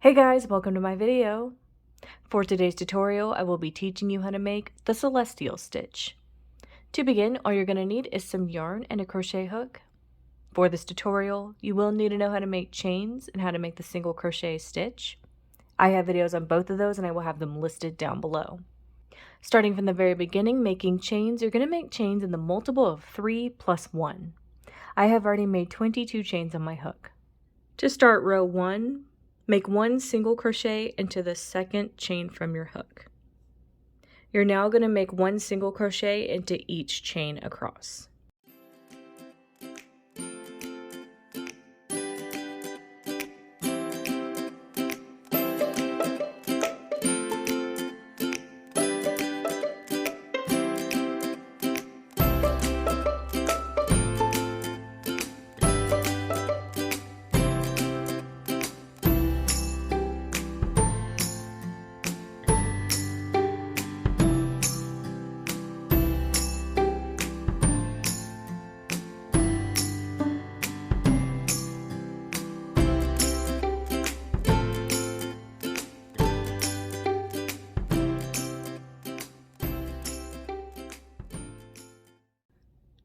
Hey guys, welcome to my video. For today's tutorial, I will be teaching you how to make the celestial stitch. To begin, all you're going to need is some yarn and a crochet hook. For this tutorial, you will need to know how to make chains and how to make the single crochet stitch. I have videos on both of those and I will have them listed down below. Starting from the very beginning, making chains, you're going to make chains in the multiple of 3 plus 1. I have already made 22 chains on my hook. To start row 1, make 1 single crochet into the second chain from your hook. You're now going to make 1 single crochet into each chain across.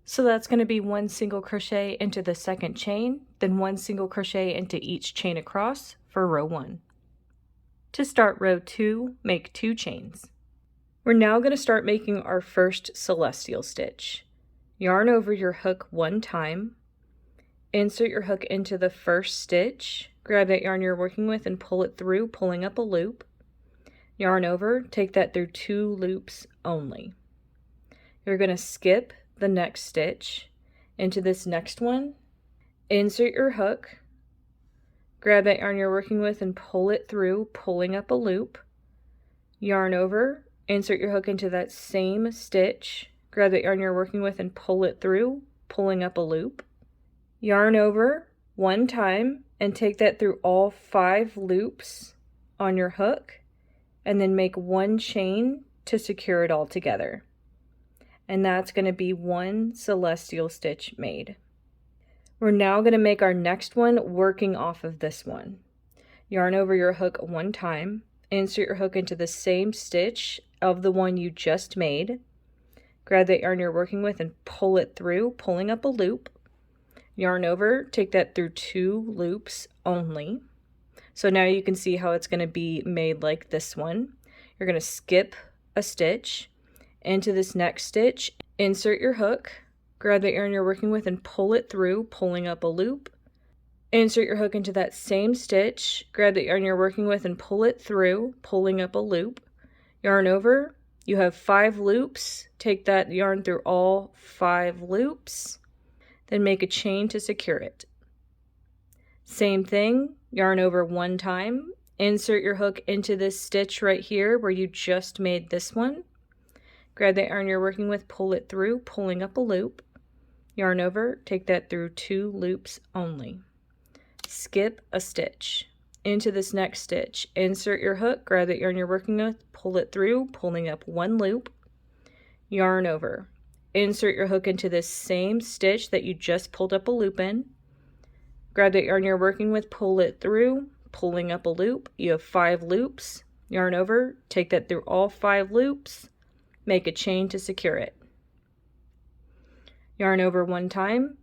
So that's going to be 1 single crochet into the second chain, then 1 single crochet into each chain across for row 1. To start row 2, make 2 chains. We're now going to start making our first celestial stitch. Yarn over your hook 1 time, insert your hook into the first stitch, grab that yarn you're working with and pull it through, pulling up a loop. Yarn over, take that through 2 loops only. You're going to skip the next stitch into this next one, insert your hook, grab that yarn you're working with and pull it through, pulling up a loop, yarn over, insert your hook into that same stitch, grab that yarn you're working with and pull it through, pulling up a loop, yarn over 1 time and take that through all 5 loops on your hook, and then make 1 chain to secure it all together. And that's going to be 1 celestial stitch made. We're now going to make our next one working off of this one. Yarn over your hook 1 time, insert your hook into the same stitch of the one you just made, grab that yarn you're working with and pull it through, pulling up a loop, yarn over, take that through 2 loops only. So now you can see how it's going to be made like this one. You're going to skip a stitch into this next stitch, insert your hook, grab the yarn you're working with and pull it through, pulling up a loop, insert your hook into that same stitch, grab the yarn you're working with and pull it through, pulling up a loop, yarn over, you have 5 loops, take that yarn through all 5 loops, then make a chain to secure it. Same thing, yarn over 1 time, insert your hook into this stitch right here where you just made this one, grab that yarn you're working with, pull it through, pulling up a loop, yarn over, take that through 2 loops only. Skip a stitch into this next stitch, insert your hook, grab that yarn you're working with, pull it through, pulling up 1 loop, yarn over, insert your hook into this same stitch that you just pulled up a loop in, grab that yarn you're working with, pull it through, pulling up a loop, you have 5 loops, yarn over, take that through all 5 loops, make a chain to secure it. Yarn over 1 time,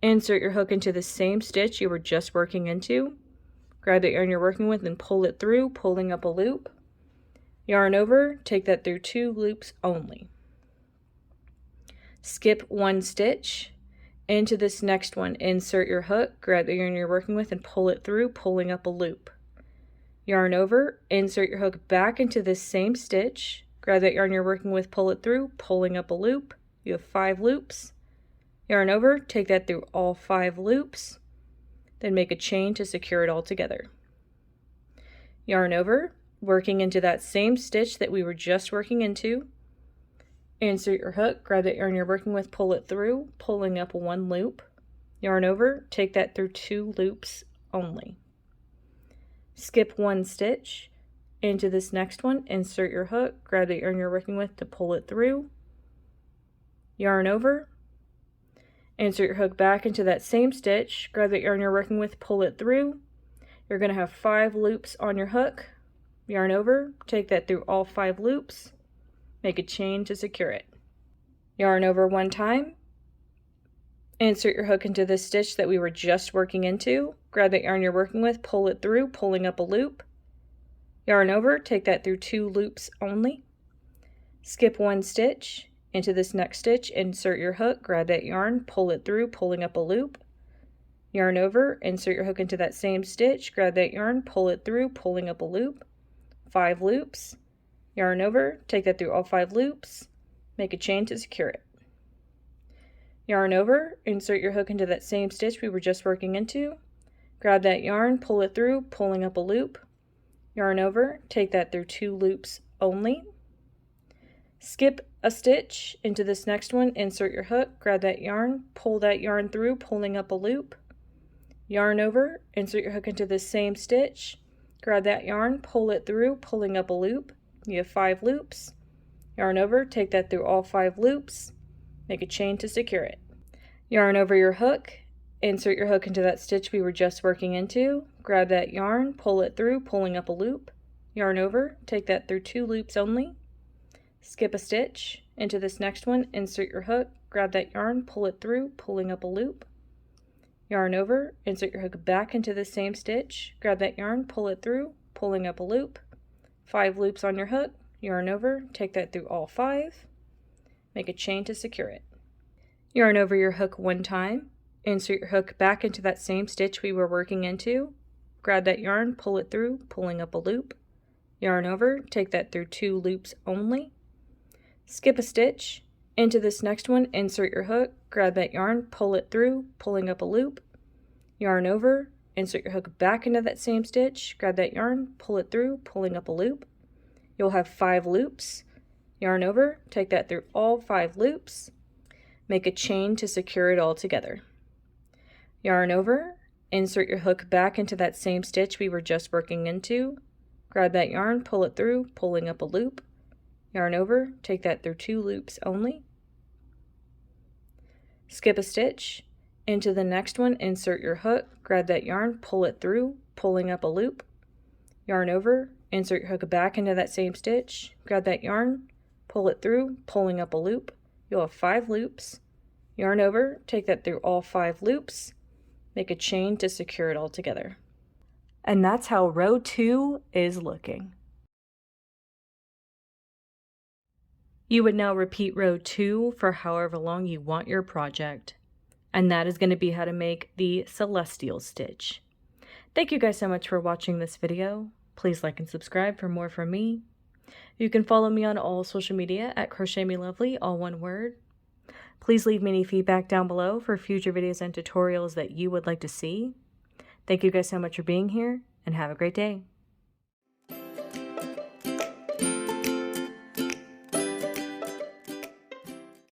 insert your hook into the same stitch you were just working into, grab the yarn you're working with and pull it through, pulling up a loop, yarn over, take that through 2 loops only. Skip 1 stitch into this next one, insert your hook, grab the yarn you're working with and pull it through, pulling up a loop. Yarn over, insert your hook back into this same stitch, grab that yarn you're working with, pull it through, pulling up a loop. You have 5 loops. Yarn over, take that through all 5 loops, then make a chain to secure it all together. Yarn over, working into that same stitch that we were just working into, insert your hook, grab that yarn you're working with, pull it through, pulling up 1 loop, yarn over, take that through 2 loops only. Skip 1 stitch into this next one, insert your hook, grab the yarn you're working with to pull it through, yarn over, insert your hook back into that same stitch, grab the yarn you're working with, pull it through, You're going to have 5 loops on your hook. Yarn over, take that through all 5 loops, make a chain to secure it. Yarn over one time, insert your hook into the stitch that we were just working into, grab that yarn you're working with, pull it through, pulling up a loop. Yarn over, take that through 2 loops only. Skip 1 stitch, into this next stitch, insert your hook, grab that yarn, pull it through, pulling up a loop. Yarn over, insert your hook into that same stitch, grab that yarn, pull it through, pulling up a loop. 5 loops. Yarn over, take that through all 5 loops, make a chain to secure it. Yarn over, insert your hook into that same stitch we were just working into, grab that yarn, pull it through, pulling up a loop. Yarn over, take that through 2 loops only. Skip a stitch into this next one, insert your hook, grab that yarn, pull that yarn through, pulling up a loop. Yarn over, insert your hook into this same stitch, grab that yarn, pull it through, pulling up a loop. You have 5 loops. Yarn over, take that through all 5 loops, make a chain to secure it. Yarn over your hook, insert your hook into that stitch we were just working into, grab that yarn, pull it through, pulling up a loop. Yarn over, take that through 2 loops only. Skip a stitch into this next one, insert your hook, grab that yarn, pull it through, pulling up a loop. Yarn over, insert your hook back into the same stitch, grab that yarn, pull it through, pulling up a loop. 5 loops on your hook, yarn over, take that through all 5, make a chain to secure it. Yarn over your hook one time, insert your hook back into that same stitch we were working into, grab that yarn, pull it through, pulling up a loop. Yarn over, take that through 2 loops only. Skip a stitch, into this next one, insert your hook, grab that yarn, pull it through, pulling up a loop. Yarn over, insert your hook back into that same stitch, grab that yarn, pull it through, pulling up a loop. You'll have 5 loops. Yarn over, take that through all 5 loops, make a chain to secure it all together. Yarn over, insert your hook back into that same stitch we were just working into, grab that yarn, pull it through, pulling up a loop. Yarn over, take that through 2 loops only. Skip a stitch, into the next one, insert your hook, grab that yarn, pull it through, pulling up a loop. Yarn over, insert your hook back into that same stitch, grab that yarn, pull it through, pulling up a loop. You'll have 5 loops. Yarn over, take that through all 5 loops, make a chain to secure it all together. And that's how row 2 is looking. You would now repeat row 2 for however long you want your project. And that is going to be how to make the celestial stitch. Thank you guys so much for watching this video. Please like and subscribe for more from me. You can follow me on all social media at crochetmelovely, all one word. Please leave me any feedback down below for future videos and tutorials that you would like to see. Thank you guys so much for being here, and have a great day.